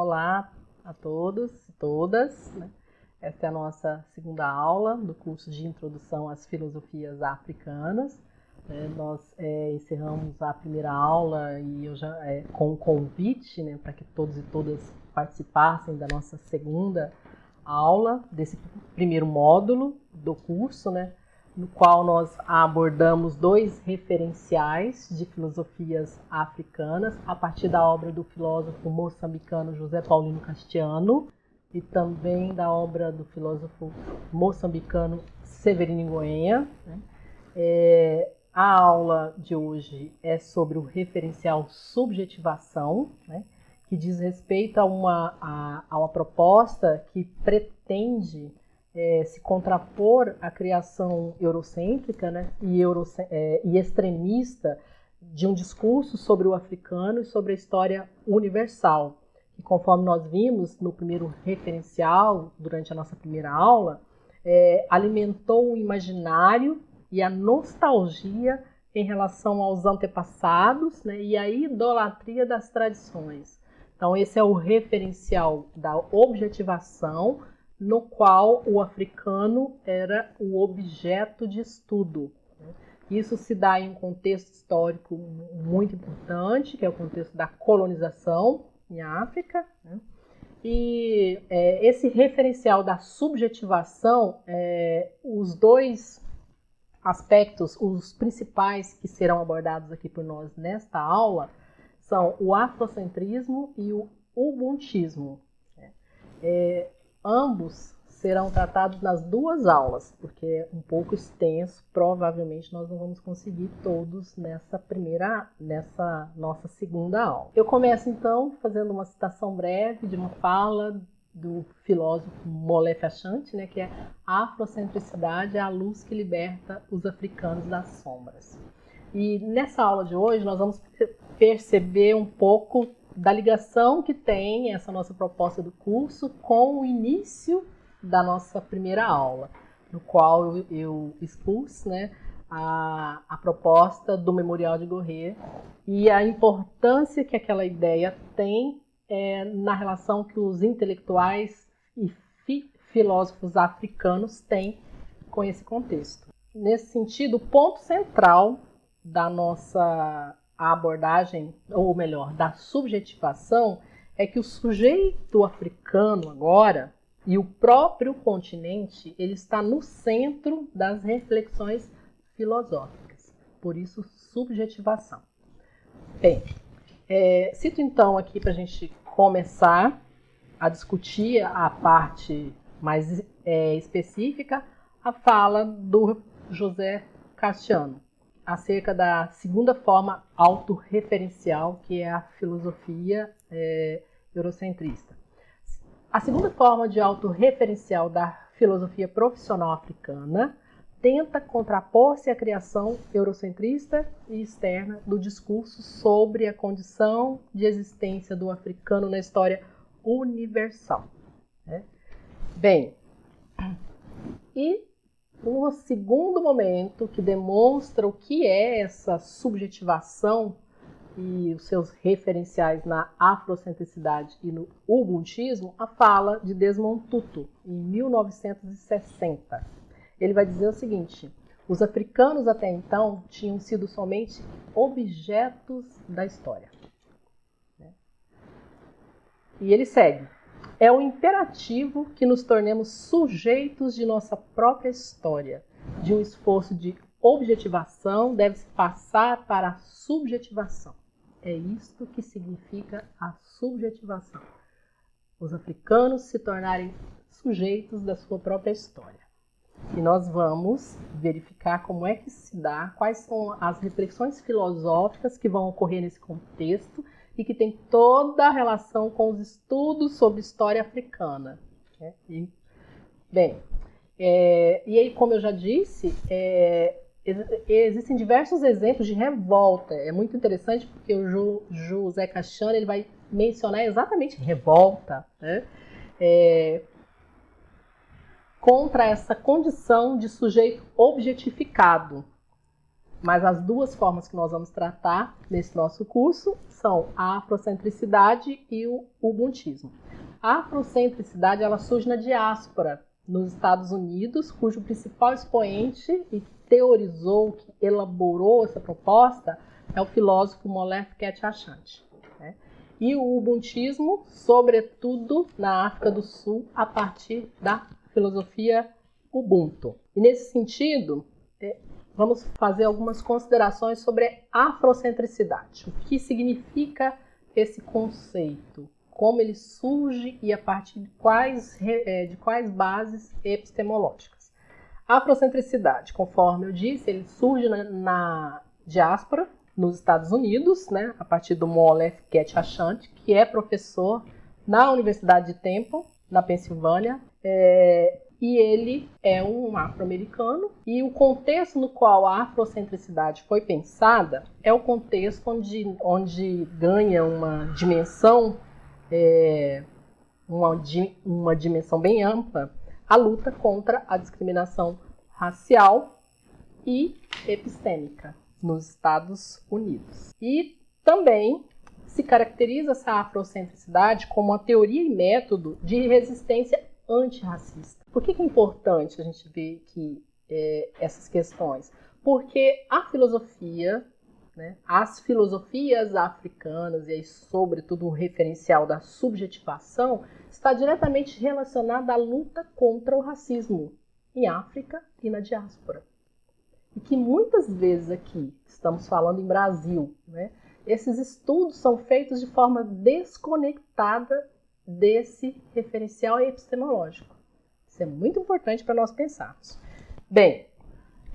Olá a todos e todas, né? Esta é a nossa segunda aula do curso de Introdução às Filosofias Africanas. Nós encerramos a primeira aula e eu já com um convite, né, para que todos e todas participassem da nossa segunda aula, desse primeiro módulo do curso, né, no qual nós abordamos dois referenciais de filosofias africanas a partir da obra do filósofo moçambicano José Paulino Castiano e também da obra do filósofo moçambicano Severino Goenha. A aula de hoje é sobre o referencial subjetivação, né, que diz respeito a uma proposta que pretende se contrapor à criação eurocêntrica, né, e extremista de um discurso sobre o africano e sobre a história universal. E conforme nós vimos no primeiro referencial, durante a nossa primeira aula, alimentou o imaginário e a nostalgia em relação aos antepassados, né, e a idolatria das tradições. Então, esse é o referencial da objetivação, no qual o africano era o objeto de estudo. Isso se dá em um contexto histórico muito importante, que é o contexto da colonização em África. E esse referencial da subjetivação, os dois aspectos, os principais que serão abordados aqui por nós nesta aula, são o afrocentrismo e o ubuntismo. Ambos serão tratados nas duas aulas, porque é um pouco extenso, provavelmente nós não vamos conseguir todos nessa nossa segunda aula. Eu começo então fazendo uma citação breve de uma fala do filósofo Molefe Ashanti, né, que é a afrocentricidade é a luz que liberta os africanos das sombras. E nessa aula de hoje nós vamos perceber um pouco da ligação que tem essa nossa proposta do curso com o início da nossa primeira aula, no qual eu expus, né, a proposta do Memorial de Gorée e a importância que aquela ideia tem na relação que os intelectuais e filósofos africanos têm com esse contexto. Nesse sentido, o ponto central da nossa abordagem, ou melhor, da subjetivação, é que o sujeito africano agora e o próprio continente, ele está no centro das reflexões filosóficas. Por isso, subjetivação. Bem, cito então aqui para a gente começar a discutir a parte mais específica, a fala do José Castiano acerca da segunda forma autorreferencial, que é a filosofia eurocentrista. A segunda forma de autorreferencial da filosofia profissional africana tenta contrapor-se à criação eurocentrista e externa do discurso sobre a condição de existência do africano na história universal. Bem, e um segundo momento que demonstra o que é essa subjetivação e os seus referenciais na afrocentricidade e no ubuntismo, a fala de Desmond Tutu, em 1960. Ele vai dizer o seguinte: os africanos até então tinham sido somente objetos da história. E ele segue: é um imperativo que nos tornemos sujeitos de nossa própria história. De um esforço de objetivação deve-se passar para a subjetivação. É isto que significa a subjetivação. Os africanos se tornarem sujeitos da sua própria história. E nós vamos verificar como é que se dá, quais são as reflexões filosóficas que vão ocorrer nesse contexto e que tem toda a relação com os estudos sobre história africana. Bem, e aí, como eu já disse, existem diversos exemplos de revolta. É muito interessante porque o José Castiano ele vai mencionar exatamente revolta, né? Contra essa condição de sujeito objetificado. Mas as duas formas que nós vamos tratar nesse nosso curso são a afrocentricidade e o ubuntismo. A afrocentricidade ela surge na diáspora, nos Estados Unidos, cujo principal expoente e que teorizou, que elaborou essa proposta é o filósofo Molefi Kete-Ashanti. Né? E o ubuntismo, sobretudo na África do Sul, a partir da filosofia Ubuntu. E nesse sentido, vamos fazer algumas considerações sobre a afrocentricidade. O que significa esse conceito? Como ele surge e a partir de quais bases epistemológicas. A afrocentricidade, conforme eu disse, ele surge na diáspora, nos Estados Unidos, né, a partir do Molefi Kete-Ashanti, que é professor na Universidade de Temple, na Pensilvânia, e ele é um afro-americano, e o contexto no qual a afrocentricidade foi pensada é o contexto onde ganha uma dimensão uma dimensão bem ampla, a luta contra a discriminação racial e epistêmica nos Estados Unidos. E também se caracteriza essa afrocentricidade como uma teoria e método de resistência antirracista. Por que é importante a gente ver que essas questões? Porque a filosofia, né, as filosofias africanas, e aí, sobretudo o referencial da subjetivação, está diretamente relacionada à luta contra o racismo em África e na diáspora. E que muitas vezes aqui, estamos falando em Brasil, né, esses estudos são feitos de forma desconectada desse referencial epistemológico. Isso é muito importante para nós pensarmos. Bem,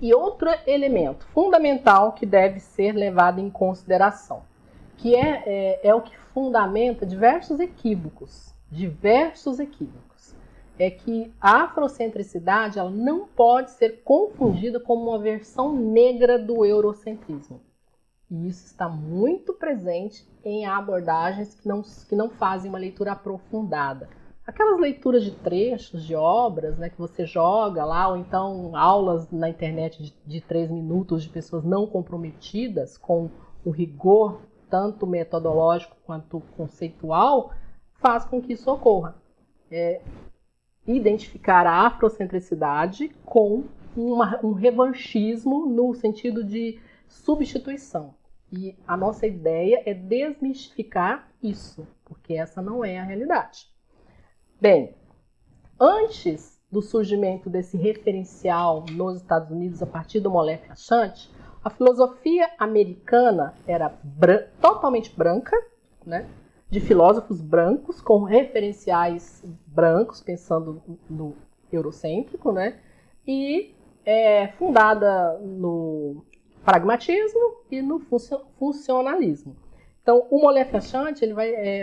e outro elemento fundamental que deve ser levado em consideração, que é o que fundamenta diversos equívocos, é que a afrocentricidade ela não pode ser confundida com uma versão negra do eurocentrismo. E isso está muito presente em abordagens que não fazem uma leitura aprofundada. Aquelas leituras de trechos, de obras, né, que você joga lá, ou então aulas na internet de 3 minutos de pessoas não comprometidas com o rigor, tanto metodológico quanto conceitual, faz com que isso ocorra. Identificar a afrocentricidade com um revanchismo no sentido de substituição. E a nossa ideia é desmistificar isso, porque essa não é a realidade. Bem, antes do surgimento desse referencial nos Estados Unidos a partir do Molefi Ashanti, a filosofia americana era totalmente branca, né, de filósofos brancos, com referenciais brancos, pensando no eurocêntrico, né, e fundada no pragmatismo e no funcionalismo. Então, o Molefi Ashanti ele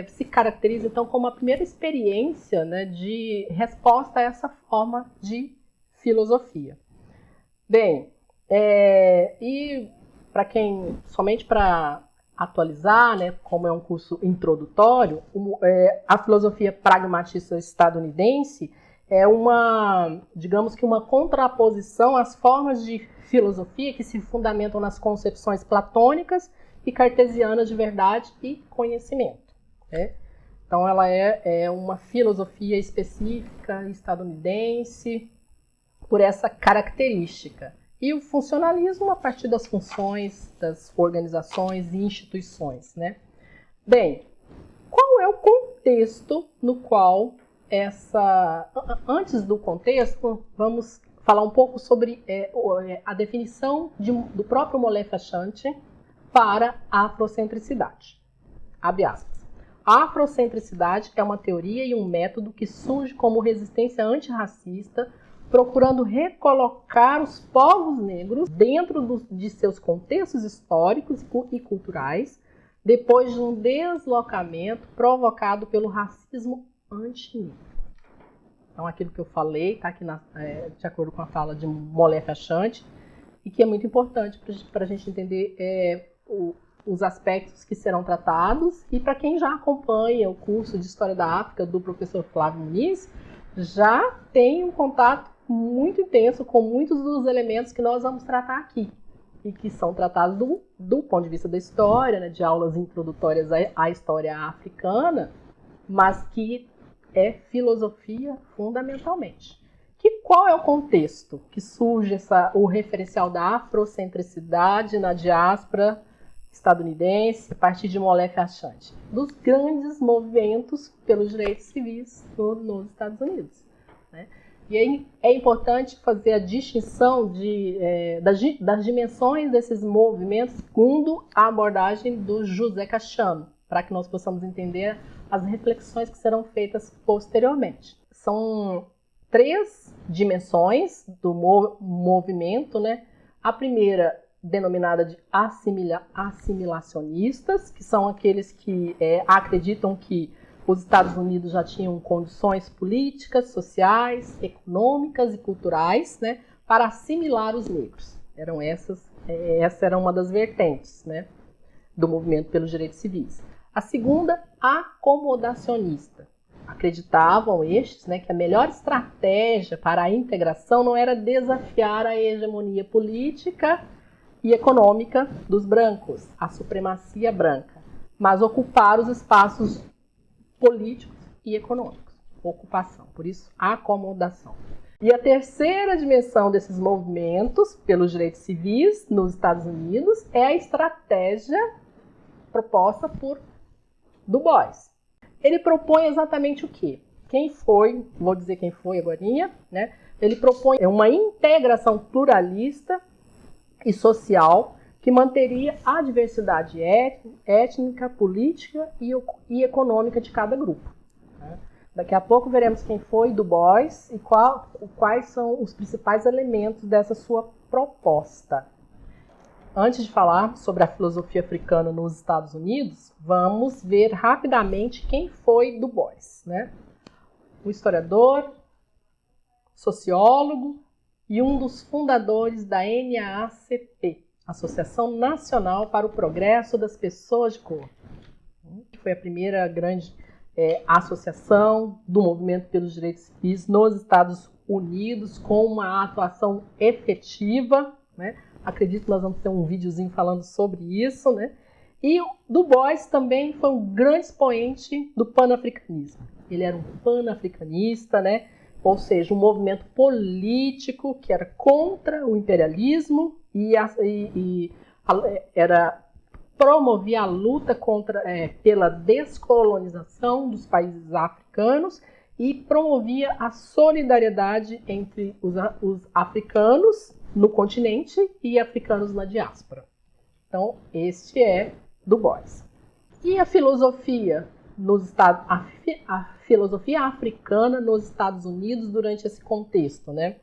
se caracteriza então como a primeira experiência, né, de resposta a essa forma de filosofia. Bem, e somente para atualizar, né, como é um curso introdutório, a filosofia pragmatista estadunidense é digamos que uma contraposição às formas de filosofia que se fundamentam nas concepções platônicas e cartesianas de verdade e conhecimento. Né? Então, ela é uma filosofia específica estadunidense por essa característica. E o funcionalismo a partir das funções das organizações e instituições. Né? Bem, qual é o contexto no qual Antes do contexto, vamos falar um pouco sobre a definição do próprio Molefi Ashanti para a afrocentricidade. Abre aspas. A afrocentricidade é uma teoria e um método que surge como resistência antirracista, procurando recolocar os povos negros dentro de seus contextos históricos e culturais, depois de um deslocamento provocado pelo racismo anti-negro. Então, aquilo que eu falei está aqui de acordo com a fala de Molefi Ashanti, e que é muito importante para a gente entender os aspectos que serão tratados, e para quem já acompanha o curso de História da África do professor Flávio Muniz, já tem um contato muito intenso com muitos dos elementos que nós vamos tratar aqui. e que são tratados do ponto de vista da história, né, de aulas introdutórias à história africana, mas que é filosofia fundamentalmente. Qual é o contexto que surge o referencial da afrocentricidade na diáspora estadunidense a partir de Molefe Achante? Dos grandes movimentos pelos direitos civis nos Estados Unidos, né? E aí é importante fazer a distinção das dimensões desses movimentos segundo a abordagem do José Cachano, para que nós possamos entender as reflexões que serão feitas posteriormente. São 3 dimensões do movimento, né? A primeira, denominada de assimilacionistas, que são aqueles que acreditam que os Estados Unidos já tinham condições políticas, sociais, econômicas e culturais, né, para assimilar os negros. Essa era uma das vertentes, né, do movimento pelos direitos civis. A segunda, acomodacionista. Acreditavam estes, né, que a melhor estratégia para a integração não era desafiar a hegemonia política e econômica dos brancos, a supremacia branca, mas ocupar os espaços políticos e econômicos. Ocupação, por isso, acomodação. E a terceira dimensão desses movimentos pelos direitos civis nos Estados Unidos é a estratégia proposta por Du Bois. Ele propõe exatamente o quê? Vou dizer quem foi agorinha, né? Ele propõe uma integração pluralista e social que manteria a diversidade étnica, política e econômica de cada grupo. Daqui a pouco veremos quem foi Du Bois e quais são os principais elementos dessa sua proposta. Antes de falar sobre a filosofia africana nos Estados Unidos, vamos ver rapidamente quem foi Du Bois, né? O historiador, sociólogo e um dos fundadores da NAACP, Associação Nacional para o Progresso das Pessoas de Cor. Foi a primeira grande associação do movimento pelos direitos civis nos Estados Unidos, com uma atuação efetiva, né? Acredito que nós vamos ter um videozinho falando sobre isso, né? E Du Bois também foi um grande expoente do panafricanismo. Ele era um panafricanista, né? Ou seja, um movimento político que era contra o imperialismo promovia a luta pela descolonização dos países africanos e promovia a solidariedade entre os africanos no continente e africanos na diáspora. Então, este é Du Bois. E a filosofia a filosofia africana nos Estados Unidos durante esse contexto, né?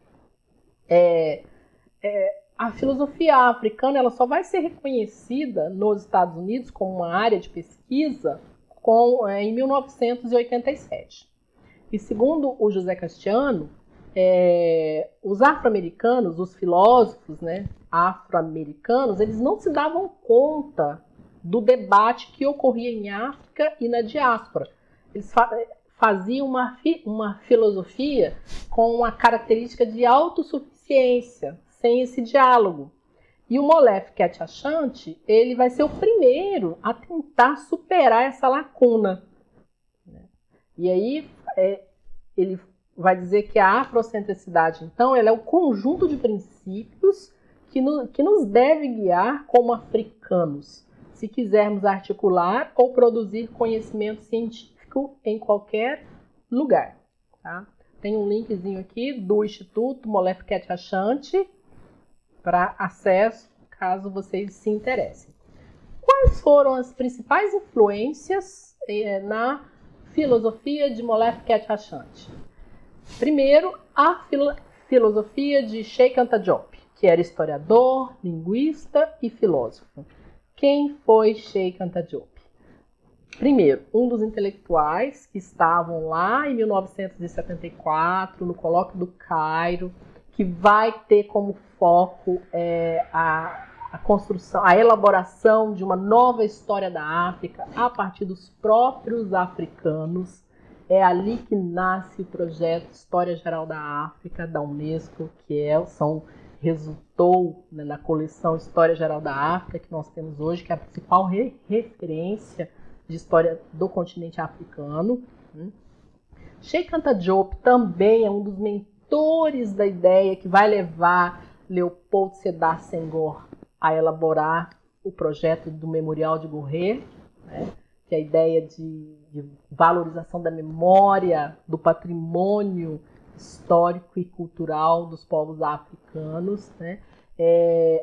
A filosofia africana ela só vai ser reconhecida nos Estados Unidos como uma área de pesquisa em 1987. E segundo o José Castiano, os afro-americanos, os filósofos, né, afro-americanos, eles não se davam conta do debate que ocorria em África e na diáspora. Eles faziam uma filosofia com uma característica de autossuficiência, sem esse diálogo. E o Molefe Achante, ele vai ser o primeiro a tentar superar essa lacuna. E aí ele vai dizer que a afrocentricidade, então, ela é o conjunto de princípios que nos deve guiar como africanos, se quisermos articular ou produzir conhecimento científico em qualquer lugar. Tá? Tem um linkzinho aqui do Instituto Molefe Achante para acesso, caso vocês se interessem. Quais foram as principais influências na filosofia de Molefe Achante? Primeiro, a filosofia de Cheikh Anta Diop, que era historiador, linguista e filósofo. Quem foi Cheikh Anta Diop? Primeiro, um dos intelectuais que estavam lá em 1974, no Colóquio do Cairo, que vai ter como foco a construção, a elaboração de uma nova história da África a partir dos próprios africanos. É ali que nasce o projeto História Geral da África, da Unesco, que são resultou, né, na coleção História Geral da África que nós temos hoje, que é a principal referência de história do continente africano. Sheikh Anta Diop também é um dos mentores da ideia que vai levar Leopold Sédar Senghor a elaborar o projeto do Memorial de Gorée, né, que é a ideia de valorização da memória, do patrimônio histórico e cultural dos povos africanos, né?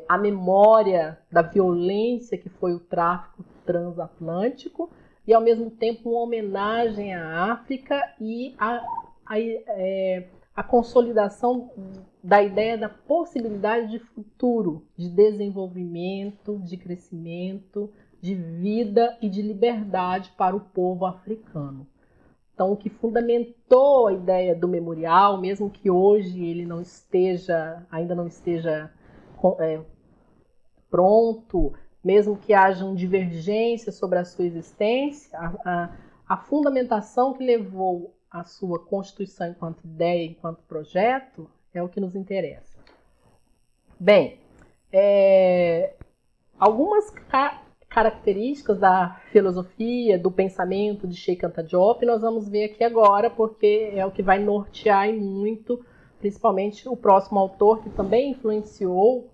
A memória da violência que foi o tráfico transatlântico e, ao mesmo tempo, uma homenagem à África e a consolidação da ideia da possibilidade de futuro, de desenvolvimento, de crescimento, de vida e de liberdade para o povo africano. Então, o que fundamentou a ideia do memorial, mesmo que hoje ele ainda não esteja pronto, mesmo que hajam divergências sobre a sua existência, a fundamentação que levou a sua constituição enquanto ideia, enquanto projeto, é o que nos interessa. Bem, algumas características da filosofia, do pensamento de Sheikh Anta Diop, nós vamos ver aqui agora, porque é o que vai nortear muito, principalmente o próximo autor que também influenciou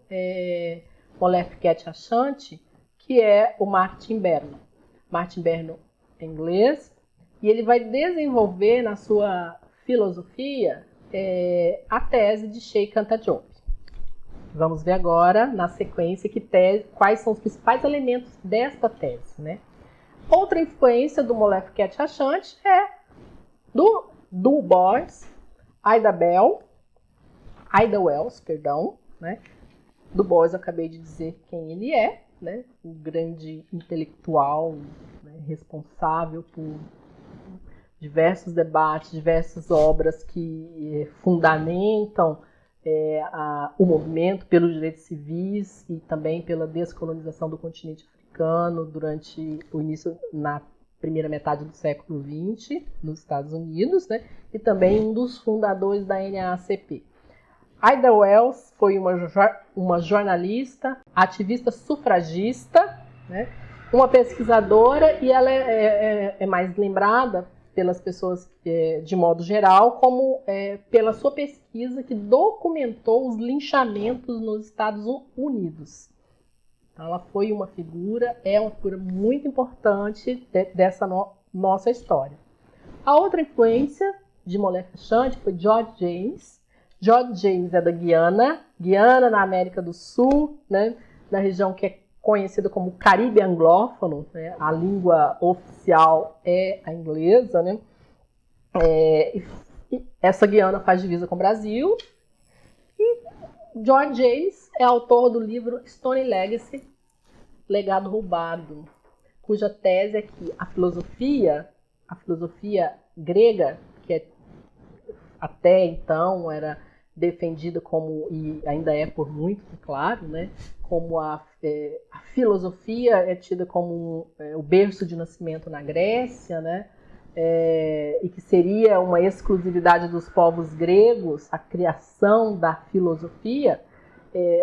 Molefi Khet Ashanti, que é o Martin Bergson. Martin Bergson é inglês, e ele vai desenvolver na sua filosofia a tese de Sheikh Anta Diop. Vamos ver agora, na sequência, quais são os principais elementos desta tese, né? Outra influência do Molefi Khet Ashanti é do Du Bois, Ida Wells, né? Du Bois, eu acabei de dizer quem ele é, né? O grande intelectual, né? Responsável por diversos debates, diversas obras que fundamentam o movimento pelos direitos civis e também pela descolonização do continente africano durante o início, na primeira metade do século XX, nos Estados Unidos, né? E também um dos fundadores da NAACP. Ida Wells foi uma jornalista, ativista sufragista, né? Uma pesquisadora, e ela é mais lembrada pelas pessoas, de modo geral, como pela sua pesquisa que documentou os linchamentos nos Estados Unidos. Então, ela foi uma figura muito importante dessa nossa história. A outra influência de Molefi Ashanti foi George James. George James é da Guiana, na América do Sul, né, na região que é conhecida como Caribe anglófono, né? A língua oficial é a inglesa, né? Essa Guiana faz divisa com o Brasil. E George James é autor do livro Stone Legacy, Legado Roubado, cuja tese é que a filosofia grega, que até então era defendida como, e ainda é por muito, claro, né, como a filosofia é tida como o berço de nascimento na Grécia, né, e que seria uma exclusividade dos povos gregos, a criação da filosofia.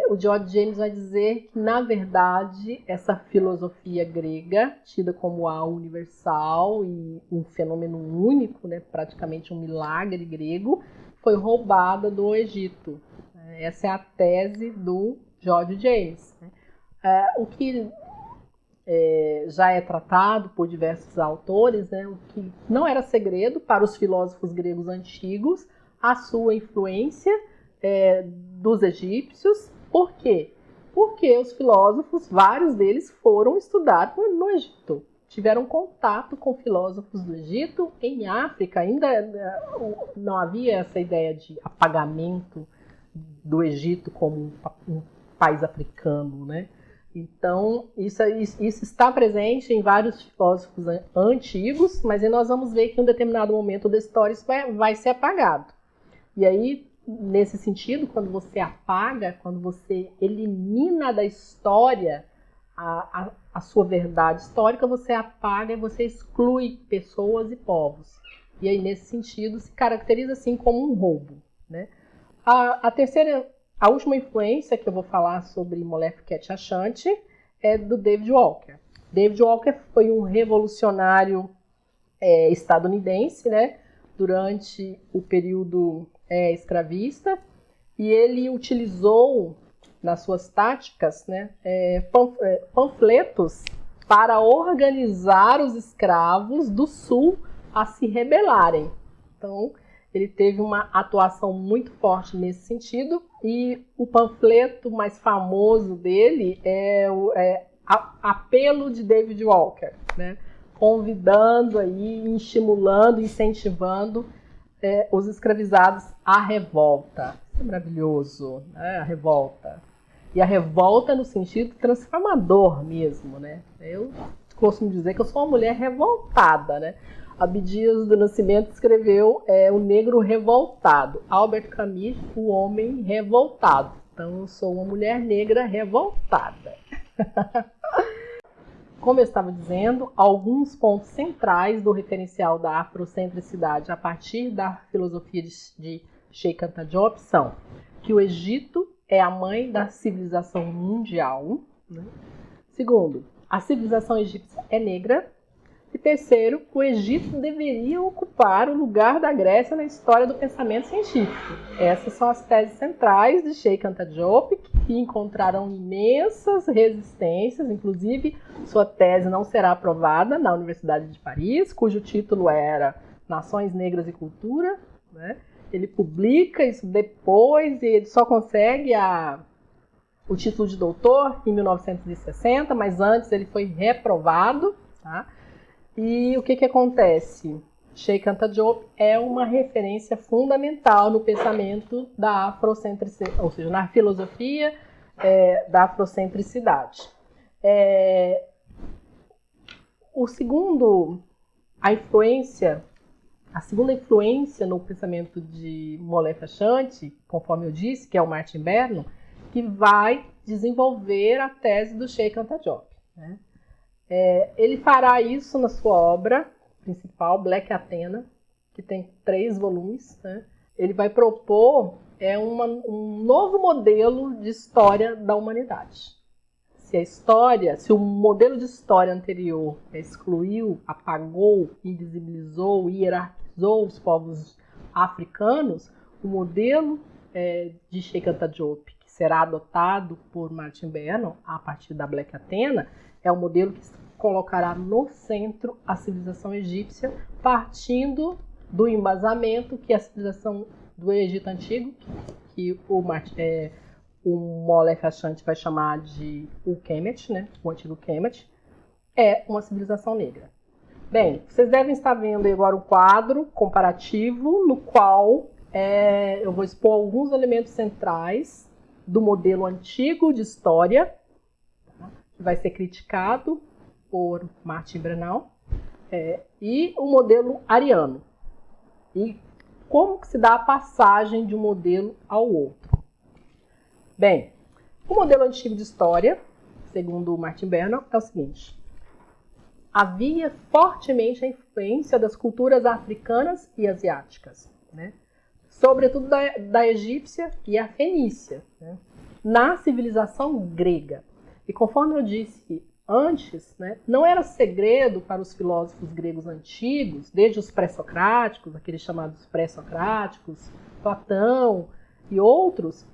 O George James vai dizer que, na verdade, essa filosofia grega, tida como a universal e um fenômeno único, né, praticamente um milagre grego, foi roubada do Egito. Essa é a tese do George James. O que já é tratado por diversos autores, né, o que não era segredo para os filósofos gregos antigos, a sua influência dos egípcios. Por quê? Porque os filósofos, vários deles, foram estudar no Egito. Tiveram contato com filósofos do Egito. Em África ainda não havia essa ideia de apagamento do Egito como um país africano, né? Então, isso está presente em vários filósofos antigos, mas aí nós vamos ver que em um determinado momento da história isso vai ser apagado. E aí, nesse sentido, quando você apaga, quando você elimina da história a sua verdade histórica, você apaga e você exclui pessoas e povos. E aí, nesse sentido, se caracteriza assim como um roubo, né? A terceira a última influência que eu vou falar sobre Molefe Achante é do David Walker. David Walker foi um revolucionário estadunidense, né, durante o período escravista, e ele utilizou nas suas táticas, né, panfletos para organizar os escravos do sul a se rebelarem. Então, ele teve uma atuação muito forte nesse sentido, e o panfleto mais famoso dele é o Apelo de David Walker, né? Convidando aí, estimulando, incentivando os escravizados à revolta. Isso é maravilhoso, né? A revolta. E a revolta no sentido transformador mesmo, né? Eu costumo dizer que eu sou uma mulher revoltada, né? Abdias do Nascimento escreveu O Negro Revoltado. Albert Camus, O Homem Revoltado. Então eu sou uma mulher negra revoltada. Como eu estava dizendo, alguns pontos centrais do referencial da afrocentricidade a partir da filosofia de Cheikh Anta Diop são que o Egito é a mãe da civilização mundial, né? Segundo, a civilização egípcia é negra. E terceiro, o Egito deveria ocupar o lugar da Grécia na história do pensamento científico. Essas são as teses centrais de Cheikh Anta Diop, que encontraram imensas resistências, inclusive sua tese não será aprovada na Universidade de Paris, cujo título era Nações Negras e Cultura, né? Ele publica isso depois e ele só consegue o título de doutor em 1960, mas antes ele foi reprovado, tá? E o que acontece? Cheikh Anta Diop é uma referência fundamental no pensamento da afrocentricidade, ou seja, na filosofia da afrocentricidade. A segunda influência no pensamento de Molefe Achante, conforme eu disse, que é o Martin Bernon, que vai desenvolver a tese do Cheikh Anta Diop, né? Ele fará isso na sua obra principal, Black Athena, que tem 3 volumes, né? Ele vai propor um novo modelo de história da humanidade. Se o modelo de história anterior excluiu, apagou, invisibilizou, hierarquizou os povos africanos, o modelo de Cheikh Anta Diop, que será adotado por Martin Bernon a partir da Black Athena, é um modelo que colocará no centro a civilização egípcia, partindo do embasamento que a civilização do Egito Antigo, que o Molefe Achante vai chamar de o Kemet, né? O antigo Kemet, é uma civilização negra. Bem, vocês devem estar vendo agora um quadro comparativo no qual eu vou expor alguns elementos centrais do modelo antigo de história, que vai ser criticado por Martin Bernon, e o modelo ariano. E como que se dá a passagem de um modelo ao outro? Bem, o modelo antigo de história, segundo Martin Bernon, é o seguinte: havia fortemente a influência das culturas africanas e asiáticas, né? Sobretudo da egípcia e a fenícia, né? Na civilização grega. E conforme eu disse antes, né, não era segredo para os filósofos gregos antigos, desde os pré-socráticos, aqueles chamados pré-socráticos, Platão e outros,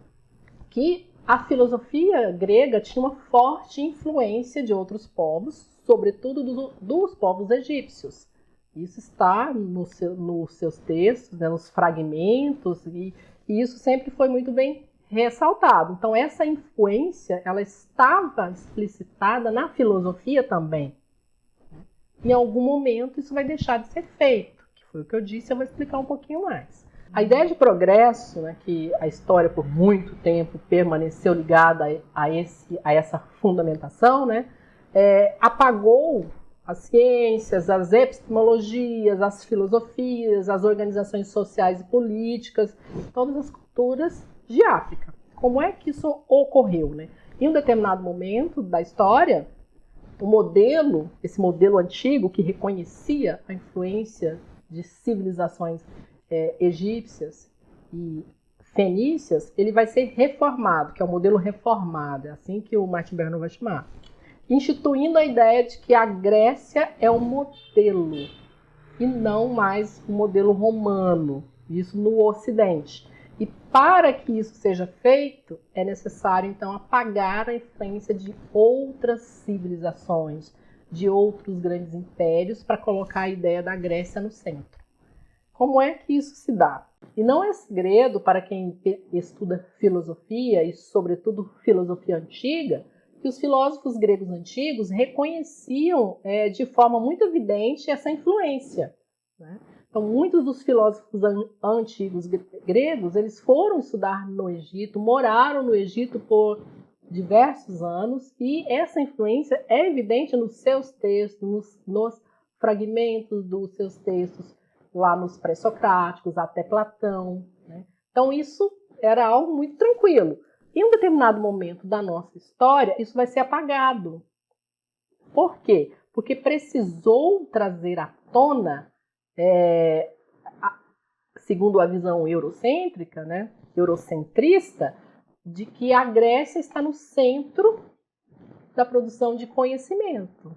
que a filosofia grega tinha uma forte influência de outros povos, sobretudo dos povos egípcios. Isso está nos seus textos, né, nos fragmentos, e isso sempre foi muito bem ressaltado. Então, essa influência, ela estava explicitada na filosofia também. Em algum momento, isso vai deixar de ser feito, que foi o que eu disse, eu vou explicar um pouquinho mais. A ideia de progresso, né, que a história por muito tempo permaneceu ligada a essa fundamentação, né, apagou as ciências, as epistemologias, as filosofias, as organizações sociais e políticas, todas as culturas de África. Como é que isso ocorreu, né? Em um determinado momento da história, esse modelo antigo que reconhecia a influência de civilizações egípcias e fenícias, ele vai ser reformado, que é o modelo reformado, é assim que o Martin Bergson vai chamar, instituindo a ideia de que a Grécia é o modelo e não mais o modelo romano, isso no Ocidente. E para que isso seja feito, é necessário então apagar a influência de outras civilizações, de outros grandes impérios, para colocar a ideia da Grécia no centro. Como é que isso se dá? E não é segredo para quem estuda filosofia, e sobretudo filosofia antiga, que os filósofos gregos antigos reconheciam de forma muito evidente essa influência, né? Então, muitos dos filósofos antigos gregos, eles foram estudar no Egito, moraram no Egito por diversos anos, e essa influência é evidente nos seus textos, nos fragmentos dos seus textos, lá nos pré-socráticos, até Platão, né? Então, isso era algo muito tranquilo. Em um determinado momento da nossa história, isso vai ser apagado. Por quê? Porque precisou trazer à tona, segundo a visão eurocêntrica, né, eurocentrista, de que a Grécia está no centro da produção de conhecimento.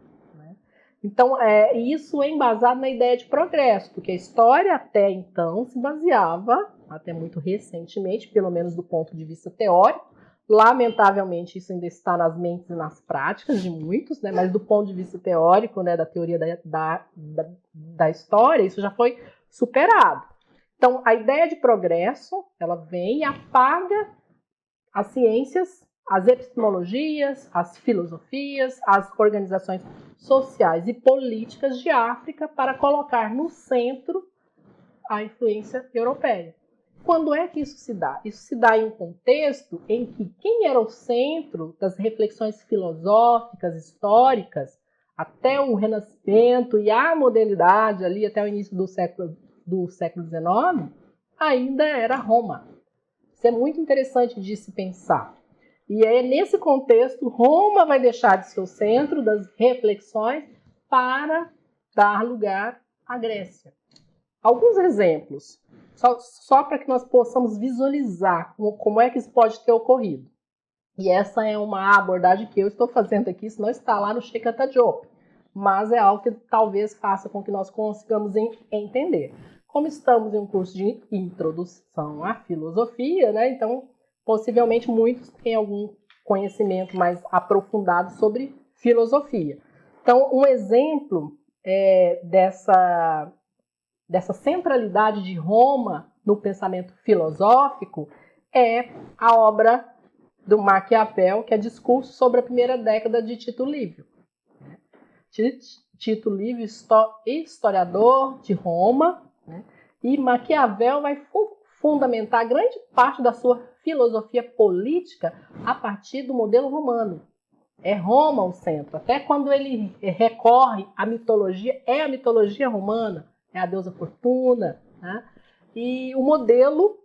Então, isso é embasado na ideia de progresso, porque a história até então se baseava, até muito recentemente, pelo menos do ponto de vista teórico, lamentavelmente isso ainda está nas mentes e nas práticas de muitos, né, mas do ponto de vista teórico, né, da teoria da história, isso já foi superado. Então, a ideia de progresso, ela vem e apaga as ciências, as epistemologias, as filosofias, as organizações sociais e políticas de África para colocar no centro a influência europeia. Quando é que isso se dá? Isso se dá em um contexto em que quem era o centro das reflexões filosóficas, históricas, até o Renascimento e a modernidade, ali até o início do século XIX, ainda era Roma. Isso é muito interessante de se pensar. E é nesse contexto, Roma vai deixar de ser o centro das reflexões para dar lugar à Grécia. Alguns exemplos, só para que nós possamos visualizar como é que isso pode ter ocorrido. E essa é uma abordagem que eu estou fazendo aqui, isso não está lá no Sheikh Anta Diop, mas é algo que talvez faça com que nós consigamos entender. Como estamos em um curso de introdução à filosofia, né, então possivelmente muitos têm algum conhecimento mais aprofundado sobre filosofia. Então, um exemplo dessa centralidade de Roma no pensamento filosófico é a obra do Maquiavel, que é Discurso sobre a Primeira Década de Tito Livio. Tito Livio, historiador de Roma, né? E Maquiavel vai fundamentar grande parte da sua filosofia política a partir do modelo romano. É Roma o centro. Até quando ele recorre à mitologia, é a mitologia romana, é a deusa Fortuna, né? E o modelo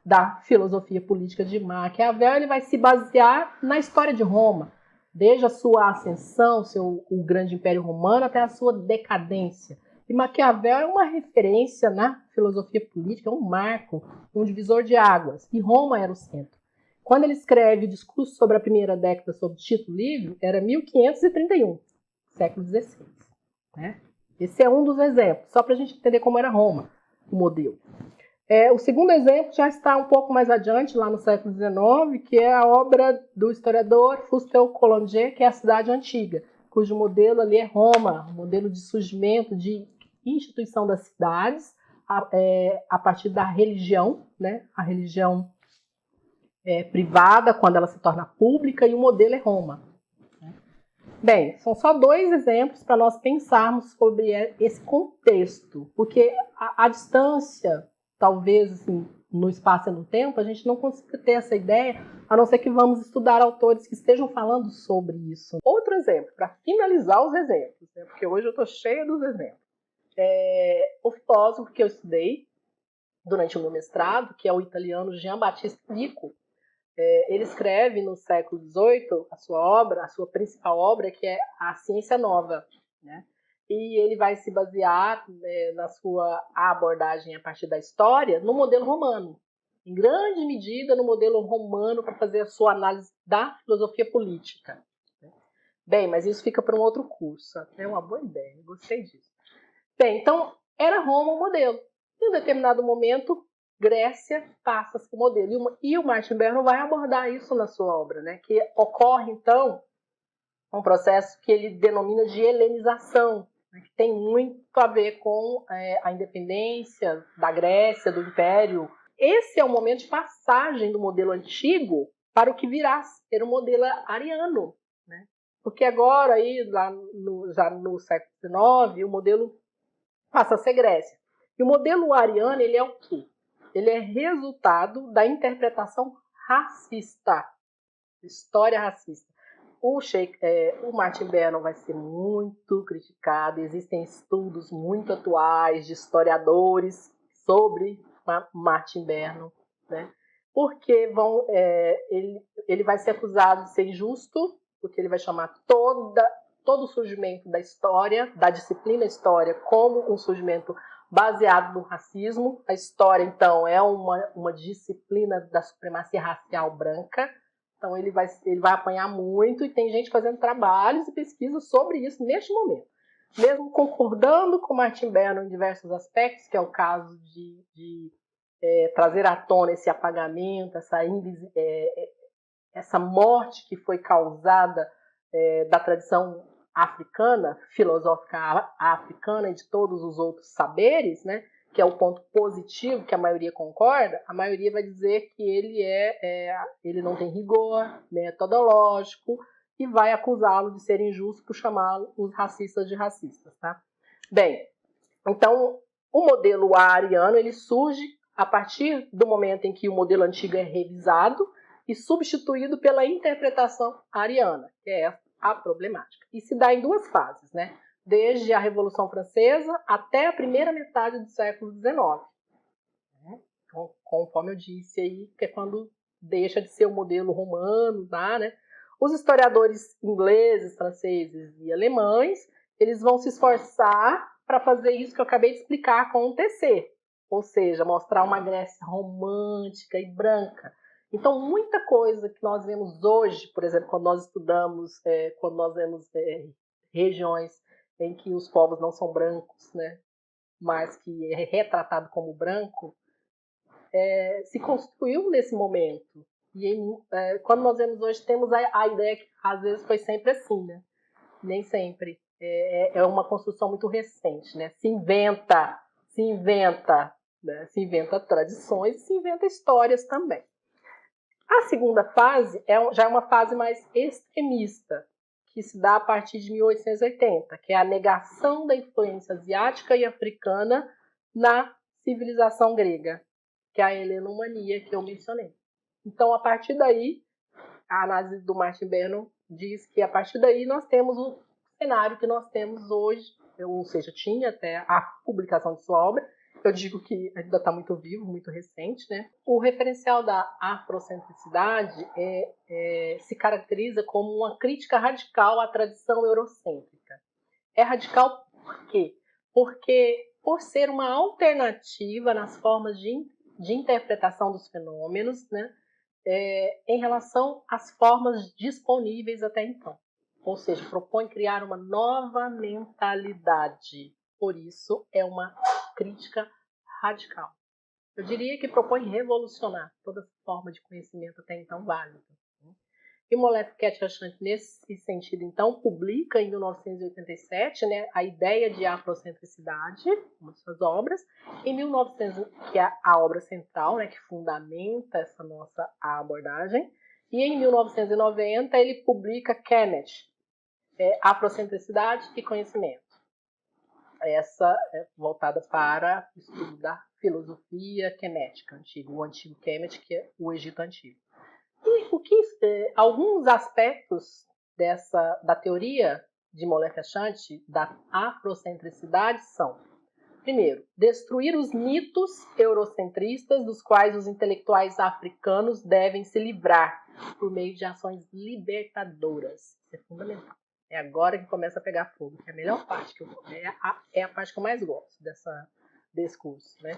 da filosofia política de Maquiavel, ele vai se basear na história de Roma, desde a sua ascensão, o grande império romano, até a sua decadência. E Maquiavel é uma referência na filosofia política, é um marco, um divisor de águas. E Roma era o centro. Quando ele escreve o Discurso sobre a Primeira Década sobre Tito Livio, era 1531, século XVI. Né? Esse é um dos exemplos, só para a gente entender como era Roma, o modelo. O segundo exemplo já está um pouco mais adiante, lá no século XIX, que é a obra do historiador Fustel Collinger, que é a Cidade Antiga, cujo modelo ali é Roma, um modelo de surgimento, de instituição das cidades, a partir da religião, né? A religião privada, quando ela se torna pública, e o modelo é Roma. Bem, são só dois exemplos para nós pensarmos sobre esse contexto, porque a distância, talvez assim, no espaço e no tempo, a gente não consiga ter essa ideia, a não ser que vamos estudar autores que estejam falando sobre isso. Outro exemplo, para finalizar os exemplos, né, porque hoje eu estou cheia dos exemplos. O filósofo que eu estudei durante o meu mestrado, que é o italiano Jean Baptiste Vico, ele escreve no século XVIII a sua principal obra, que é A Ciência Nova, né? E ele vai se basear na sua abordagem a partir da história no modelo romano. em grande medida, no modelo romano para fazer a sua análise da filosofia política. Bem, mas isso fica para um outro curso. É uma boa ideia, gostei disso. Bem, então, era Roma o modelo. Em um determinado momento, Grécia passa-se o modelo. E o Martin Berno vai abordar isso na sua obra, né? Que ocorre, então, um processo que ele denomina de helenização, né? Que tem muito a ver com a independência da Grécia, do Império. Esse é o momento de passagem do modelo antigo para o que virá ser o modelo ariano, né? Porque agora, aí, já no século XIX, o modelo passa a ser Grécia. E o modelo ariano, ele é o quê? Ele é resultado da interpretação racista, história racista. O Martin Berno vai ser muito criticado, existem estudos muito atuais de historiadores sobre Martin Berno, né? Porque ele vai ser acusado de ser injusto, porque ele vai chamar todo o surgimento da história, da disciplina história, como um surgimento baseado no racismo. A história, então, é uma disciplina da supremacia racial branca. Então, ele vai apanhar muito, e tem gente fazendo trabalhos e pesquisas sobre isso neste momento. Mesmo concordando com Martin Berno em diversos aspectos, que é o caso de trazer à tona esse apagamento, essa morte que foi causada da tradição africana, filosófica africana e de todos os outros saberes, né, que é o ponto positivo que a maioria concorda, a maioria vai dizer que ele não tem rigor metodológico e vai acusá-lo de ser injusto por chamá-lo os racistas de racistas. Tá? Bem, então o modelo ariano ele surge a partir do momento em que o modelo antigo é revisado e substituído pela interpretação ariana, que é a problemática. E se dá em duas fases, né? Desde a Revolução Francesa até a primeira metade do século XIX. Então, conforme eu disse aí, que é quando deixa de ser o modelo romano, tá, né? Os historiadores ingleses, franceses e alemães, eles vão se esforçar para fazer isso que eu acabei de explicar acontecer. Ou seja, mostrar uma Grécia romântica e branca. Então, muita coisa que nós vemos hoje, por exemplo, quando nós estudamos, quando nós vemos regiões em que os povos não são brancos, né, mas que é retratado como branco, se construiu nesse momento. E quando nós vemos hoje, temos a ideia que às vezes foi sempre assim, né? Nem sempre. É uma construção muito recente, né? Se inventa, né? Se inventa tradições, se inventa histórias também. A segunda fase já é uma fase mais extremista, que se dá a partir de 1880, que é a negação da influência asiática e africana na civilização grega, que é a helenomania que eu mencionei. Então, a partir daí, a análise do Martin Berno diz que a partir daí nós temos o cenário que nós temos hoje, ou seja, tinha até a publicação de sua obra. Eu digo que ainda está muito vivo, muito recente, né? O referencial da afrocentricidade se caracteriza como uma crítica radical à tradição eurocêntrica. É radical por quê? Porque, por ser uma alternativa nas formas de interpretação dos fenômenos, né? Em relação às formas disponíveis até então. Ou seja, propõe criar uma nova mentalidade. Por isso, é uma crítica radical. Eu diria que propõe revolucionar toda forma de conhecimento até então válida. E Molefe Ketchachant, nesse sentido, então, publica em 1987, né, a ideia de afrocentricidade, uma de suas obras. Em 1900, que é a obra central, né, que fundamenta essa nossa abordagem. E em 1990 ele publica Kemet, Afrocentricidade e Conhecimento. Essa é voltada para o estudo da filosofia kemética antiga, o antigo Kemet, que é o Egito Antigo. E alguns aspectos da teoria de Molefe Achant, da afrocentricidade, são: primeiro, destruir os mitos eurocentristas dos quais os intelectuais africanos devem se livrar por meio de ações libertadoras. Isso é fundamental. É agora que começa a pegar fogo, que é a melhor parte, é a parte que eu mais gosto desse curso, né?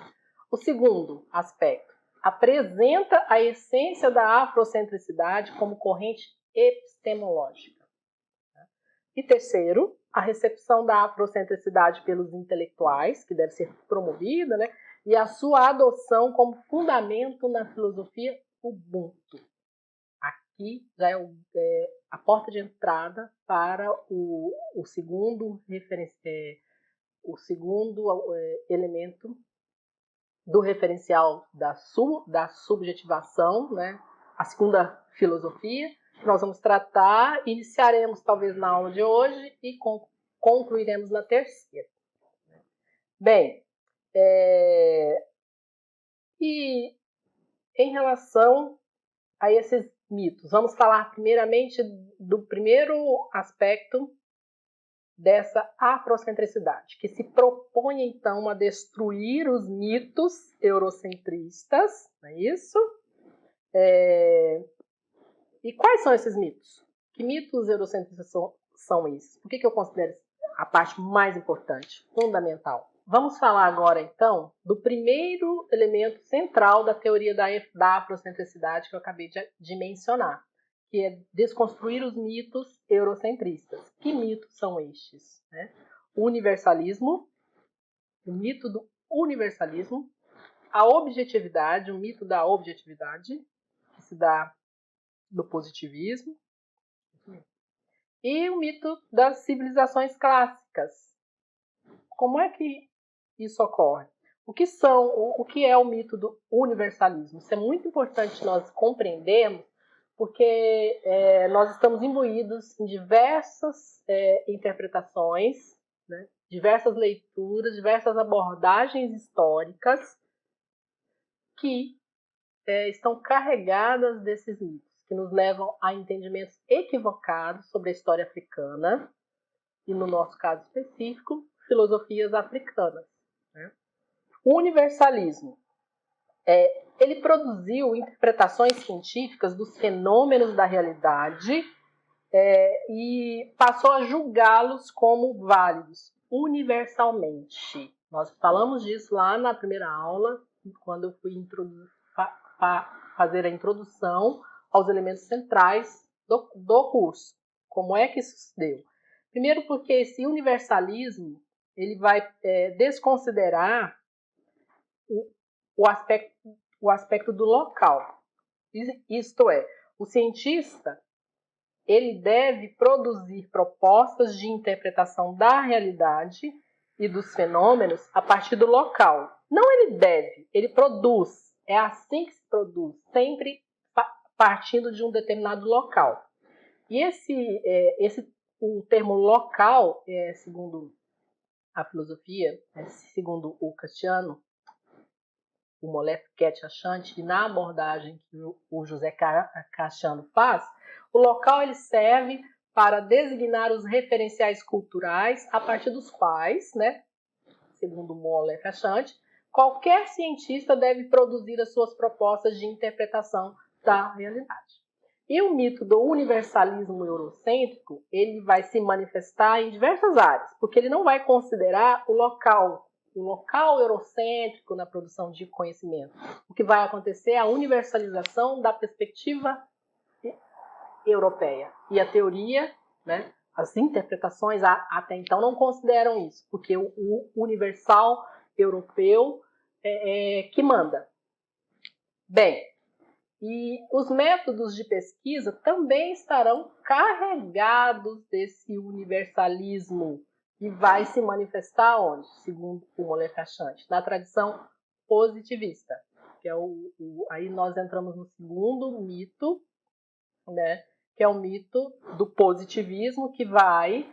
O segundo aspecto, apresenta a essência da afrocentricidade como corrente epistemológica. E terceiro, a recepção da afrocentricidade pelos intelectuais, que deve ser promovida, né? E a sua adoção como fundamento na filosofia Ubuntu. Aqui já é a porta de entrada para o segundo elemento do referencial da subjetivação, né? A segunda filosofia, que nós vamos tratar, iniciaremos talvez na aula de hoje e concluiremos na terceira. Bem, e em relação a esses mitos, vamos falar primeiramente do primeiro aspecto dessa afrocentricidade, que se propõe então a destruir os mitos eurocentristas, não é isso? E quais são esses mitos? Que mitos eurocentristas são esses? Por que eu considero a parte mais importante, fundamental? Vamos falar agora, então, do primeiro elemento central da teoria da afrocentricidade que eu acabei de mencionar, que é desconstruir os mitos eurocentristas. Que mitos são estes? O universalismo, o mito do universalismo, a objetividade, o mito da objetividade, que se dá do positivismo, e o mito das civilizações clássicas. Como é que isso ocorre? O que é o mito do universalismo? Isso é muito importante nós compreendermos, porque nós estamos imbuídos em diversas interpretações, né? Diversas leituras, diversas abordagens históricas que estão carregadas desses mitos, que nos levam a entendimentos equivocados sobre a história africana e, no nosso caso específico, filosofias africanas. Né? O universalismo, ele produziu interpretações científicas dos fenômenos da realidade e passou a julgá-los como válidos universalmente. Nós falamos disso lá na primeira aula, quando eu fui fazer a introdução aos elementos centrais do curso. Como é que isso se deu? Primeiro porque esse universalismo ele vai desconsiderar o aspecto do local. Isto é, o cientista ele deve produzir propostas de interpretação da realidade e dos fenômenos a partir do local. Não ele deve, ele produz. É assim que se produz, sempre partindo de um determinado local. E o termo local, segundo a filosofia, segundo o Castiano, o Mollef Ket-Achante, e na abordagem que o José Castiano faz, o local ele serve para designar os referenciais culturais a partir dos quais, né, segundo o Mollef Ket-Achante, qualquer cientista deve produzir as suas propostas de interpretação da realidade. E o mito do universalismo eurocêntrico, ele vai se manifestar em diversas áreas, porque ele não vai considerar o local eurocêntrico na produção de conhecimento. O que vai acontecer é a universalização da perspectiva europeia. E a teoria, né, as interpretações até então não consideram isso, porque o universal europeu que manda. Bem, e os métodos de pesquisa também estarão carregados desse universalismo e vai se manifestar onde? Segundo o Mollef Ket-Achante, na tradição positivista, que é aí nós entramos no segundo mito, né, que é o mito do positivismo, que vai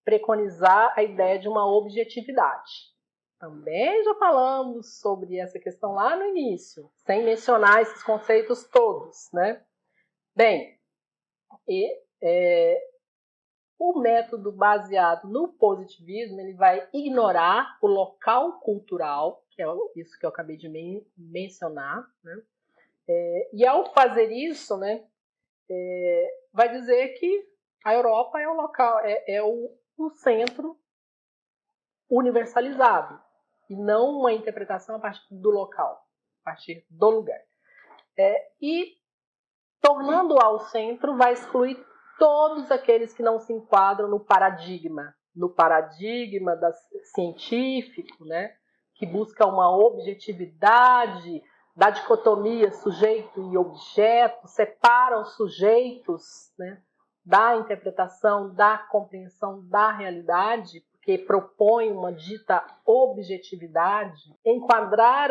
preconizar a ideia de uma objetividade. Também já falamos sobre essa questão lá no início, sem mencionar esses conceitos todos, né? Bem, o método baseado no positivismo, ele vai ignorar o local cultural, que é isso que eu acabei de mencionar, né? E ao fazer isso, né, vai dizer que a Europa é o centro universalizado. e não uma interpretação a partir do local, a partir do lugar. E tornando ao centro vai excluir todos aqueles que não se enquadram no paradigma científico, né, que busca uma objetividade da dicotomia sujeito e objeto, separa os sujeitos, né, da interpretação, da compreensão da realidade, porque propõe uma dita objetividade, enquadrar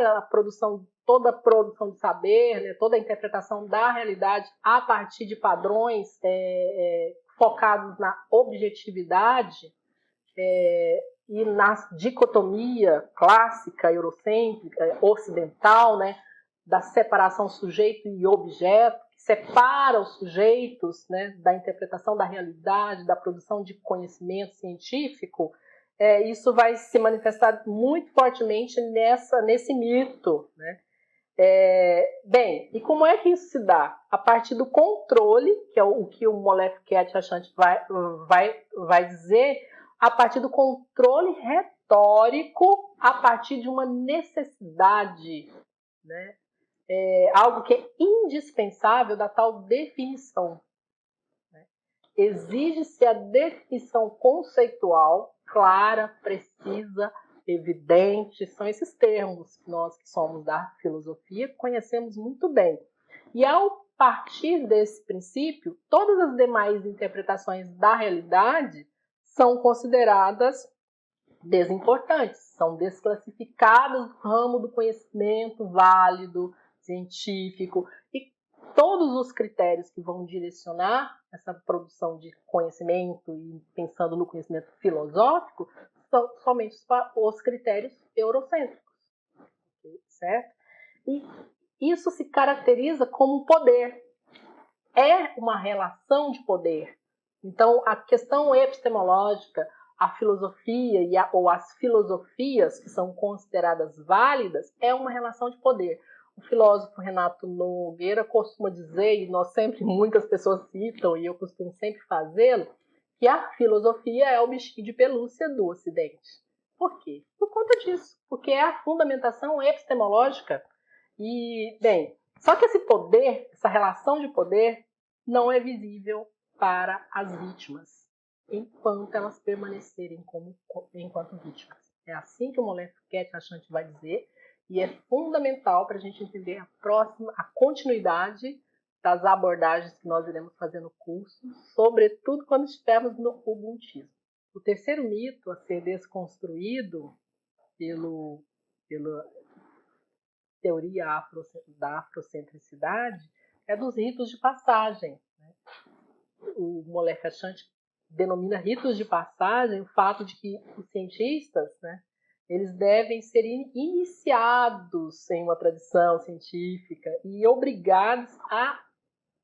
toda a produção de saber, né, toda a interpretação da realidade a partir de padrões focados na objetividade e na dicotomia clássica, eurocêntrica, ocidental, né, da separação sujeito e objeto, que separa os sujeitos, né, da interpretação da realidade, da produção de conhecimento científico, isso vai se manifestar muito fortemente nesse mito, né? Bem, e como é que isso se dá? A partir do controle, que é o que o Molefe Ketchachant vai dizer, a partir do controle retórico, a partir de uma necessidade, né? Algo que é indispensável da tal definição. Né? Exige-se a definição conceitual, clara, precisa, evidente, são esses termos que nós que somos da filosofia conhecemos muito bem. E ao partir desse princípio, todas as demais interpretações da realidade são consideradas desimportantes, são desclassificadas do ramo do conhecimento válido, científico, e todos os critérios que vão direcionar essa produção de conhecimento, e pensando no conhecimento filosófico, são somente os critérios eurocêntricos, certo? E isso se caracteriza como poder, é uma relação de poder. Então, a questão epistemológica, a filosofia ou as filosofias que são consideradas válidas é uma relação de poder. O filósofo Renato Nogueira costuma dizer, e muitas pessoas citam, e eu costumo sempre fazê-lo, que a filosofia é o bichinho de pelúcia do Ocidente. Por quê? Por conta disso, porque é a fundamentação epistemológica. E, bem, só que esse poder, essa relação de poder, não é visível para as vítimas, enquanto elas permanecerem enquanto vítimas. É assim que o Molefe Ketchachant vai dizer, e é fundamental para a gente entender a continuidade das abordagens que nós iremos fazer no curso, sobretudo quando estivermos no ubuntismo. O terceiro mito a ser desconstruído pela teoria da afrocentricidade é dos ritos de passagem. Né? O Molefe Ketchachant denomina ritos de passagem o fato de que os cientistas, né, eles devem ser iniciados em uma tradição científica e obrigados a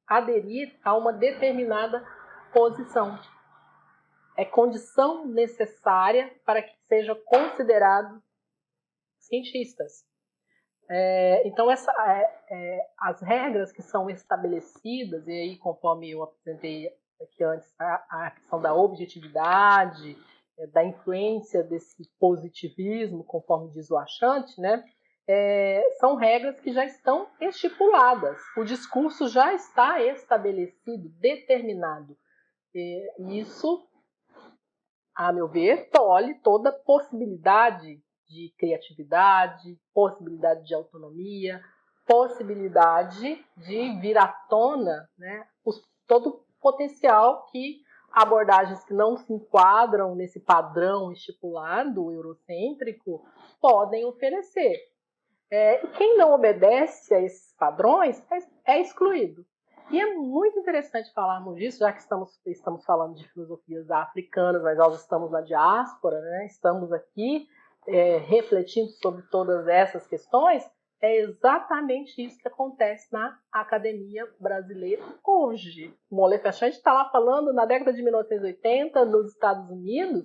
aderir a uma determinada posição. É condição necessária para que sejam considerados cientistas. Então, as regras que são estabelecidas, e aí, conforme eu apresentei aqui antes, a questão da objetividade, da influência desse positivismo, conforme diz o Achant, né, são regras que já estão estipuladas. O discurso já está estabelecido, determinado. Isso, a meu ver, tolhe toda possibilidade de criatividade, possibilidade de autonomia, possibilidade de vir à tona, né, todo o potencial que abordagens que não se enquadram nesse padrão estipulado, eurocêntrico, podem oferecer. E quem não obedece a esses padrões é excluído. E é muito interessante falarmos disso, já que estamos falando de filosofias africanas, mas nós estamos na diáspora, né? Estamos aqui refletindo sobre todas essas questões. É exatamente isso que acontece na academia brasileira hoje. O Molefe Ketchachant está lá falando na década de 1980, nos Estados Unidos,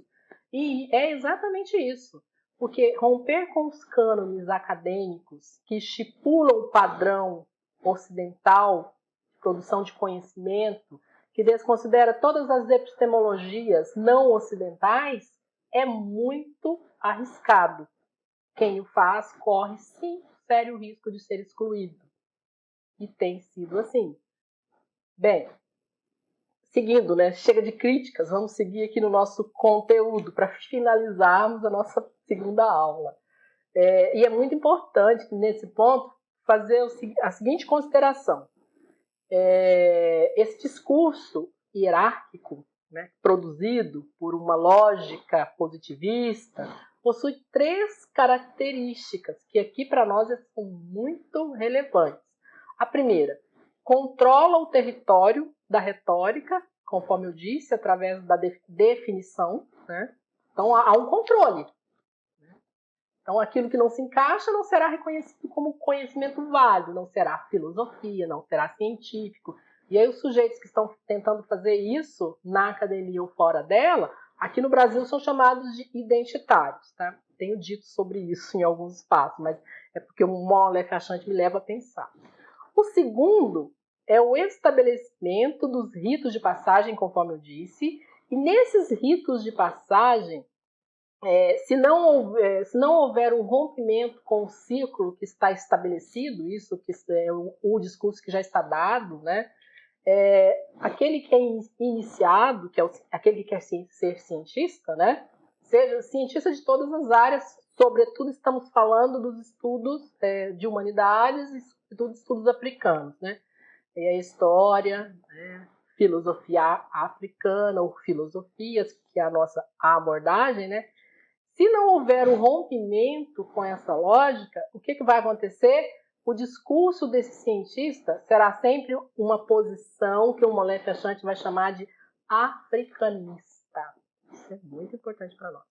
e é exatamente isso. Porque romper com os cânones acadêmicos que estipulam o padrão ocidental de produção de conhecimento, que desconsidera todas as epistemologias não ocidentais, é muito arriscado. quem o faz corre, sim, sério risco de ser excluído. E tem sido assim. Bem, seguindo, né? Chega de críticas, vamos seguir aqui no nosso conteúdo para finalizarmos a nossa segunda aula. E é muito importante, nesse ponto, fazer a seguinte consideração. Esse discurso hierárquico, né, produzido por uma lógica positivista, possui 3 características que aqui para nós são muito relevantes. A primeira, controla o território da retórica, conforme eu disse, através da definição, né? Então há um controle. Então, aquilo que não se encaixa não será reconhecido como conhecimento válido, não será filosofia, não será científico. E aí os sujeitos que estão tentando fazer isso na academia ou fora dela, aqui no Brasil são chamados de identitários. Tá? Tenho dito sobre isso em alguns espaços, mas é porque o Mollef achante me leva a pensar. O segundo é o estabelecimento dos ritos de passagem, conforme eu disse, e nesses ritos de passagem, se não houver um rompimento com o ciclo que está estabelecido, isso que é o discurso que já está dado, né? Aquele que é iniciado, que é aquele que quer ser cientista, né? Seja cientista de todas as áreas, sobretudo estamos falando dos estudos de humanidades e sobretudo estudos africanos, né? E a história, né? Filosofia africana ou filosofias, que é a nossa abordagem, né? Se não houver um rompimento com essa lógica, o que vai acontecer? O discurso desse cientista será sempre uma posição que o Mollef achante vai chamar de africanista. Isso é muito importante para nós.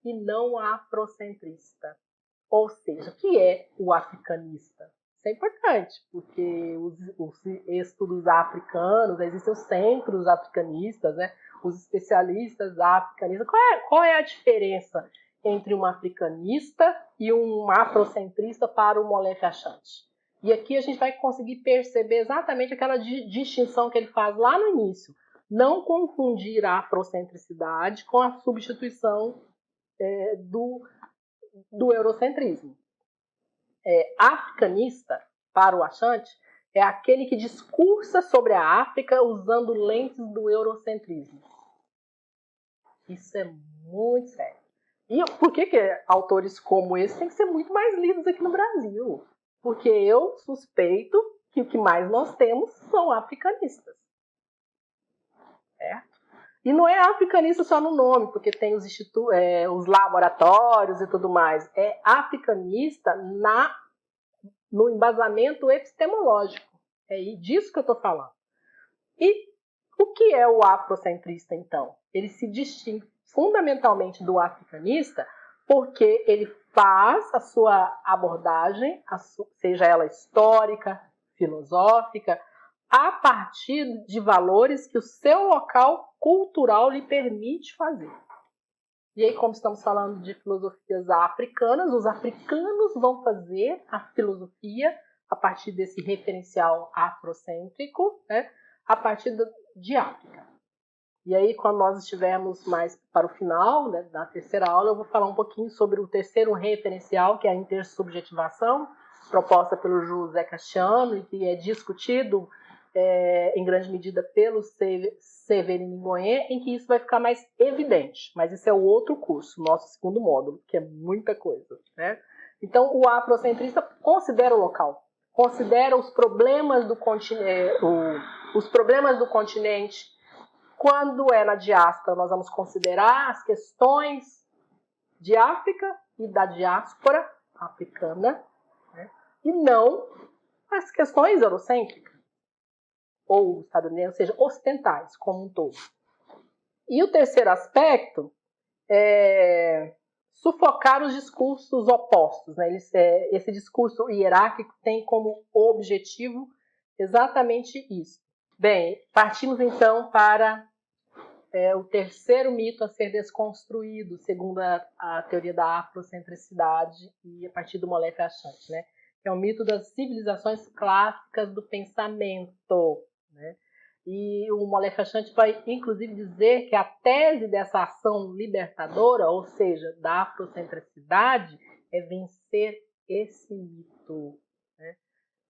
E não afrocentrista. Ou seja, o que é o africanista? Isso é importante, porque os estudos africanos, existem os centros africanistas, né? Os especialistas africanistas. Qual é a diferença entre um africanista e um afrocentrista para o Mollef achante? E aqui a gente vai conseguir perceber exatamente aquela distinção que ele faz lá no início. Não confundir a afrocentricidade com a substituição do eurocentrismo. Africanista, para o achante, é aquele que discursa sobre a África usando lentes do eurocentrismo. Isso é muito sério. E por que autores como esse têm que ser muito mais lidos aqui no Brasil? Porque eu suspeito que o que mais nós temos são africanistas. Certo? E não é africanista só no nome, porque tem os laboratórios e tudo mais. É africanista no embasamento epistemológico. É disso que eu estou falando. E o que é o afrocentrista, então? Ele se distingue fundamentalmente do africanista porque ele faz a sua abordagem, seja ela histórica, filosófica, a partir de valores que o seu local cultural lhe permite fazer. E aí, como estamos falando de filosofias africanas, os africanos vão fazer a filosofia a partir desse referencial afrocêntrico, né, a partir de África. E aí, quando nós estivermos mais para o final, né, da terceira aula, eu vou falar um pouquinho sobre o terceiro referencial, que é a intersubjetivação, proposta pelo José Cassiano e que é discutido em grande medida pelo Severino Ngoyen, em que isso vai ficar mais evidente. Mas isso é o outro curso, nosso segundo módulo, que é muita coisa. Né? Então, o afrocentrista considera o local, considera os problemas do continente. Quando é na diáspora, nós vamos considerar as questões de África e da diáspora africana, né? E não as questões eurocêntricas ou estadunidenses, ou seja, ocidentais como um todo. E o terceiro aspecto é sufocar os discursos opostos. Né? Esse discurso hierárquico tem como objetivo exatamente isso. Bem, partimos então para o terceiro mito a ser desconstruído, segundo a teoria da afrocentricidade e a partir do Mollef achante, né? Que é o mito das civilizações clássicas do pensamento. Né? E o Mollef achante vai, inclusive, dizer que a tese dessa ação libertadora, ou seja, da afrocentricidade, é vencer esse mito, né?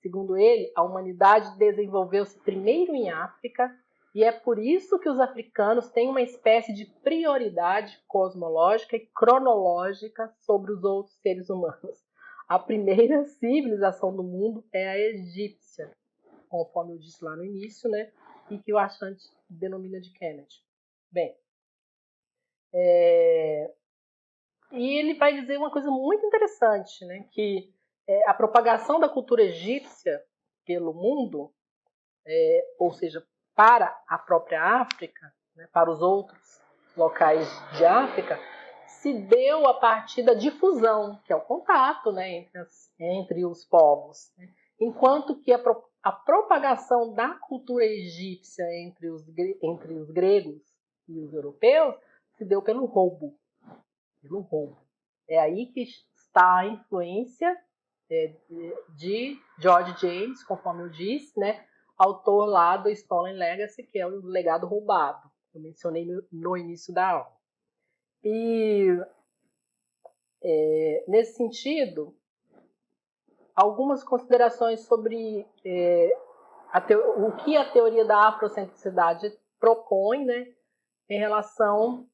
Segundo ele, a humanidade desenvolveu-se primeiro em África e é por isso que os africanos têm uma espécie de prioridade cosmológica e cronológica sobre os outros seres humanos. A primeira civilização do mundo é a egípcia, conforme eu disse lá no início, né? E que o Achante denomina de Kemet. Bem, e ele vai dizer uma coisa muito interessante, né? Que a propagação da cultura egípcia pelo mundo, ou seja, para a própria África, né, para os outros locais de África, se deu a partir da difusão, que é o contato, né, entre os povos. Né? Enquanto que a propagação da cultura egípcia entre os gregos e os europeus se deu pelo roubo. É aí que está a influência de George James, conforme eu disse, né, autor lá do Stolen Legacy, que é o legado roubado. Eu mencionei no início da aula. E, nesse sentido, algumas considerações sobre o que a teoria da afrocentricidade propõe, né, em relação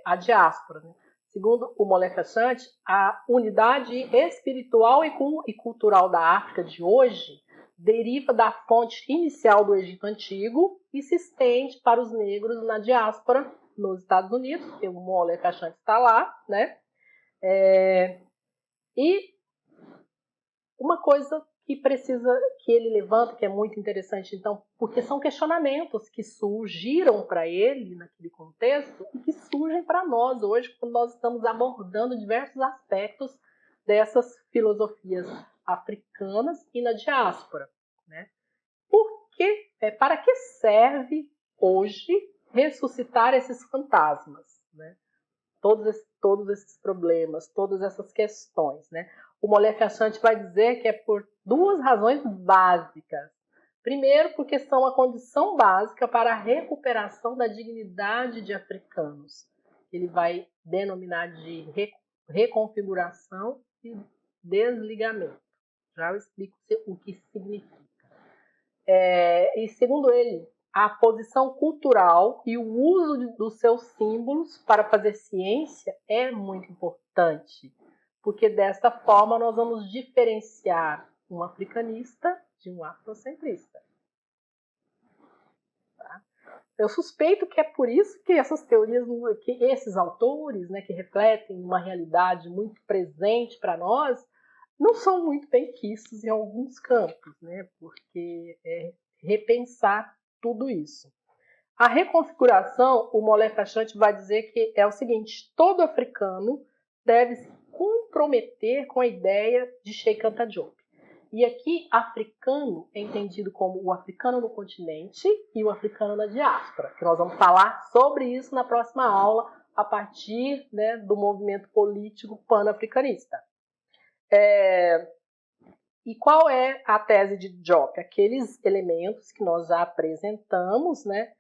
à diáspora. Né? Segundo o Molefe Achante, a unidade espiritual e cultural da África de hoje deriva da fonte inicial do Egito Antigo e se estende para os negros na diáspora nos Estados Unidos, porque o Molefe Achante está lá, né? E uma coisa que ele levanta, que é muito interessante, então, porque são questionamentos que surgiram para ele naquele contexto e que surgem para nós hoje, quando nós estamos abordando diversos aspectos dessas filosofias africanas e na diáspora. Né? Para que serve hoje ressuscitar esses fantasmas? Né? Todos esses problemas, todas essas questões, né? O Molefe Achante vai dizer que é por duas razões básicas. Primeiro, porque são a condição básica para a recuperação da dignidade de africanos. Ele vai denominar de reconfiguração e desligamento. Já eu explico o que significa. E segundo ele, a posição cultural e o uso dos seus símbolos para fazer ciência é muito importante, porque desta forma nós vamos diferenciar um africanista de um afrocentrista. Tá? Eu suspeito que é por isso que essas teorias, que esses autores, né, que refletem uma realidade muito presente para nós, não são muito bem quistos em alguns campos, né, porque repensar tudo isso. A reconfiguração, o Molefe Achante vai dizer que é o seguinte: todo africano deve se comprometer com a ideia de Cheikh Anta Diop. E aqui, africano é entendido como o africano no continente e o africano na diáspora, que nós vamos falar sobre isso na próxima aula, a partir, né, do movimento político pan-africanista. E qual é a tese de Diop? Aqueles elementos que nós já apresentamos, né,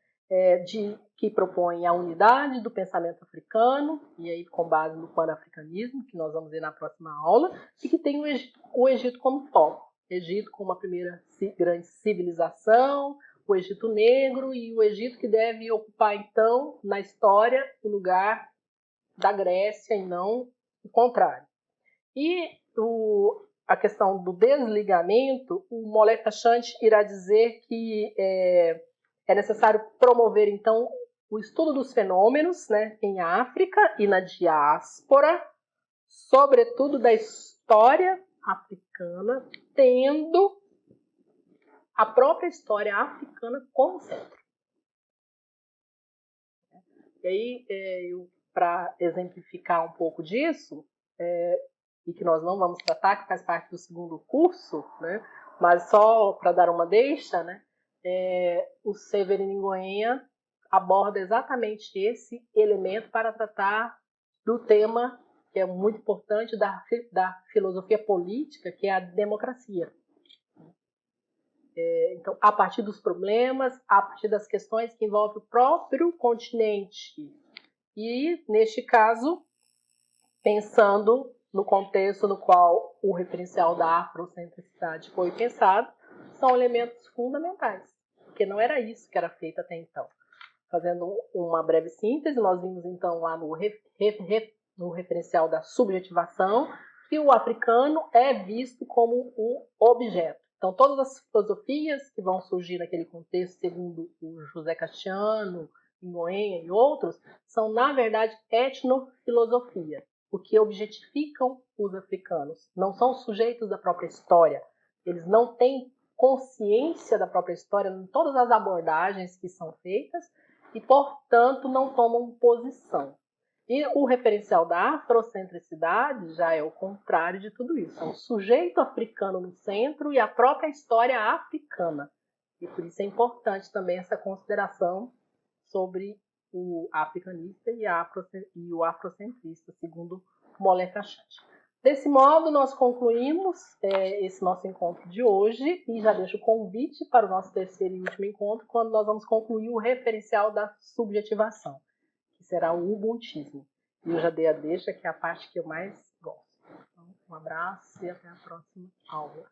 que propõem a unidade do pensamento africano, e aí com base no panafricanismo, que nós vamos ver na próxima aula, e que tem o Egito como foco. Egito como a primeira grande civilização, o Egito Negro e o Egito que deve ocupar, então, na história, o lugar da Grécia e não o contrário. E a questão do desligamento, o Molefe Achante irá dizer que é necessário promover, então, o estudo dos fenômenos, né, em África e na diáspora, sobretudo da história africana, tendo a própria história africana como centro. E aí, para exemplificar um pouco disso, e que nós não vamos tratar, que faz parte do segundo curso, né? Mas só para dar uma deixa, né? O Severino Ingoenha aborda exatamente esse elemento para tratar do tema que é muito importante da filosofia política, que é a democracia. Então, a partir dos problemas, a partir das questões que envolvem o próprio continente. E, neste caso, pensando no contexto no qual o referencial da afrocentricidade foi pensado, são elementos fundamentais, porque não era isso que era feito até então. Fazendo uma breve síntese, nós vimos então lá no referencial da subjetivação que o africano é visto como um objeto. Então, todas as filosofias que vão surgir naquele contexto, segundo o José Castiano, Ingoenha e outros, são, na verdade, etnofilosofia, porque objetificam os africanos. Não são sujeitos da própria história. Eles não têm consciência da própria história em todas as abordagens que são feitas e, portanto, não tomam posição. E o referencial da afrocentricidade já é o contrário de tudo isso. É o sujeito africano no centro e a própria história africana. E por isso é importante também essa consideração sobre o africanista e o afrocentrista, segundo Mollé Cachante. Desse modo, nós concluímos esse nosso encontro de hoje e já deixo o convite para o nosso terceiro e último encontro, quando nós vamos concluir o referencial da subjetivação, que será o ubuntismo. E eu já dei a deixa, que é a parte que eu mais gosto. Então, um abraço e até a próxima aula.